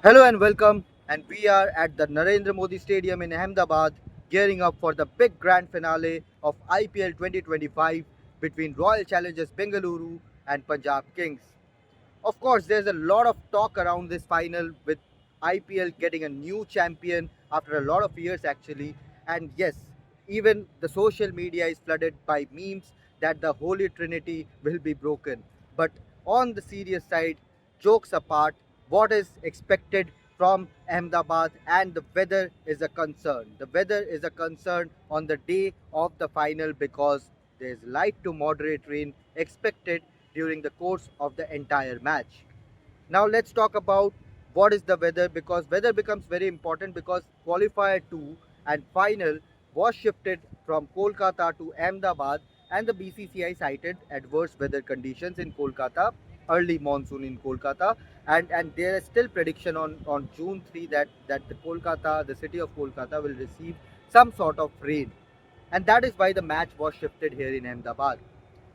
Hello and welcome, and we are at the Narendra Modi Stadium in Ahmedabad, gearing up for the big grand finale of IPL 2025 between Royal Challengers Bengaluru and Punjab Kings. Of course, there's a lot of talk around this final with IPL getting a new champion after a lot of years, actually. And yes, even the social media is flooded by memes that the Holy Trinity will be broken. But on the serious side, jokes apart, what is expected from Ahmedabad and the weather is a concern. The weather is a concern on the day of the final because there's light to moderate rain expected during the course of the entire match. Now let's talk about what is the weather, because weather becomes very important because qualifier 2 and final was shifted from Kolkata to Ahmedabad, and the BCCI cited adverse weather conditions in Kolkata, early monsoon in Kolkata, and there is still prediction on June 3 that the city of Kolkata will receive some sort of rain, and that is why the match was shifted here in Ahmedabad.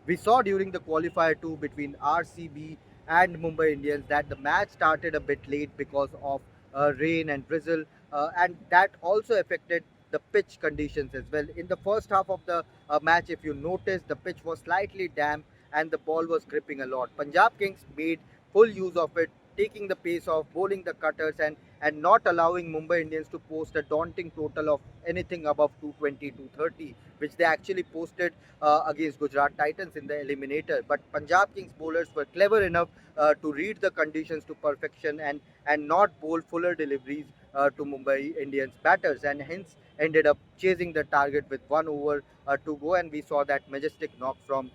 We saw during the qualifier 2 between RCB and Mumbai Indians that the match started a bit late because of rain and drizzle, and that also affected the pitch conditions as well. In the first half of the match, if you notice, the pitch was slightly damp and the ball was gripping a lot. Punjab Kings made full use of it, taking the pace off, bowling the cutters, and not allowing Mumbai Indians to post a daunting total of anything above 220, 230, which they actually posted against Gujarat Titans in the eliminator. But Punjab Kings bowlers were clever enough to read the conditions to perfection and not bowl fuller deliveries to Mumbai Indians batters, and hence ended up chasing the target with 1 over to go. And we saw that majestic knock from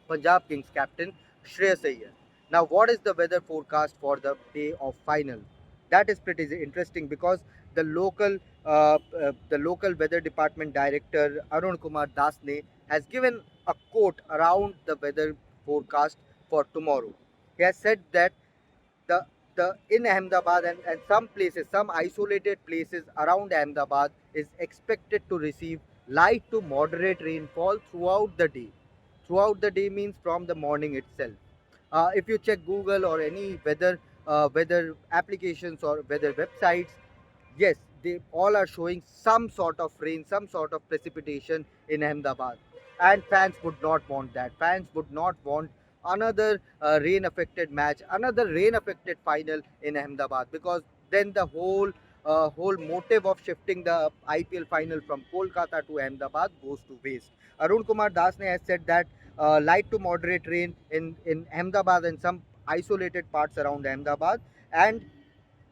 Punjab Kings captain Shreyas Iyer. Now, what is the weather forecast for the day of final? That is pretty interesting because the local the local weather department director Arun Kumar Dasne has given a quote around the weather forecast for tomorrow. He has said that the the in Ahmedabad and some places, some isolated places around Ahmedabad is expected to receive light to moderate rainfall throughout the day. Throughout the day means from the morning itself. If you check Google or any weather applications or weather websites, yes, they all are showing some sort of rain, some sort of precipitation in Ahmedabad. And fans would not want that. Fans would not want another rain affected match, another rain affected final in Ahmedabad, because then the whole motive of shifting the IPL final from Kolkata to Ahmedabad goes to waste. Arun Kumar Dasne has said that light to moderate rain in Ahmedabad and some isolated parts around Ahmedabad, and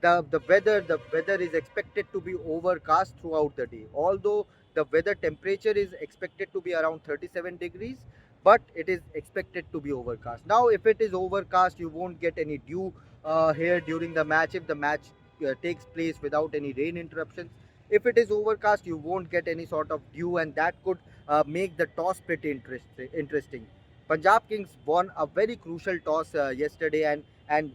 the weather is expected to be overcast throughout the day, although the weather temperature is expected to be around 37 degrees, but it is expected to be overcast. Now if it is overcast, you won't get any dew here during the match if the match takes place without any rain interruptions. If it is overcast, you won't get any sort of dew, and that could make the toss pretty interesting. Punjab Kings won a very crucial toss yesterday, and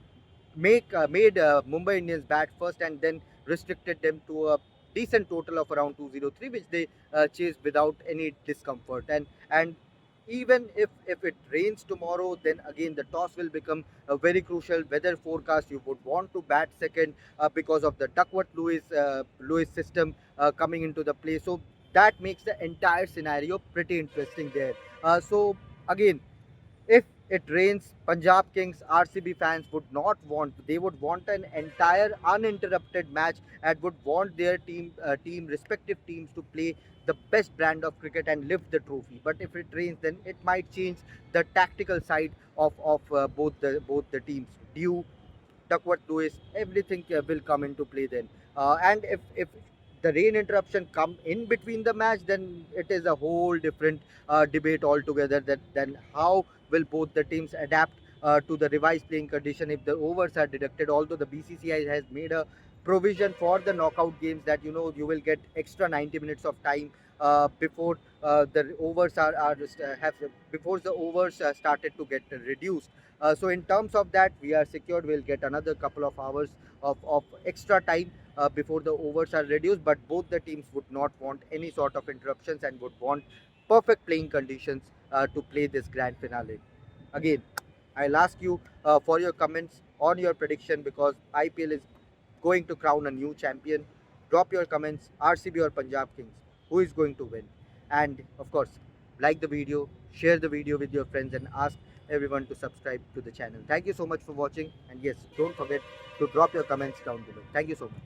made Mumbai Indians bat first and then restricted them to a decent total of around 203, which they chased without any discomfort. And even if it rains tomorrow, then again the toss will become a very crucial weather forecast. You would want to bat second because of the Duckworth Lewis system coming into the play. So that makes the entire scenario pretty interesting there. So again, if it rains, Punjab Kings RCB fans would not want. They would want an entire uninterrupted match and would want their respective teams to play the best brand of cricket and lift the trophy. But if it rains, then it might change the tactical side of both the teams. Dew, Duckworth Lewis, everything will come into play then. And if the rain interruption come in between the match, then it is a whole different debate altogether. That then how will both the teams adapt to the revised playing condition if the overs are deducted? Although the BCCI has made a provision for the knockout games that you will get extra 90 minutes of time before the overs are have before the overs started to get reduced. So in terms of that, we are secured. We'll get another couple of hours of extra time before the overs are reduced. But both the teams would not want any sort of interruptions and would want perfect playing conditions to play this grand finale. Again, I'll ask you for your comments on your prediction, because IPL is going to crown a new champion? Drop your comments, RCB or Punjab Kings, who is going to win? And of course, like the video, share the video with your friends, and ask everyone to subscribe to the channel. Thank you so much for watching, and yes, don't forget to drop your comments down below. Thank you so much.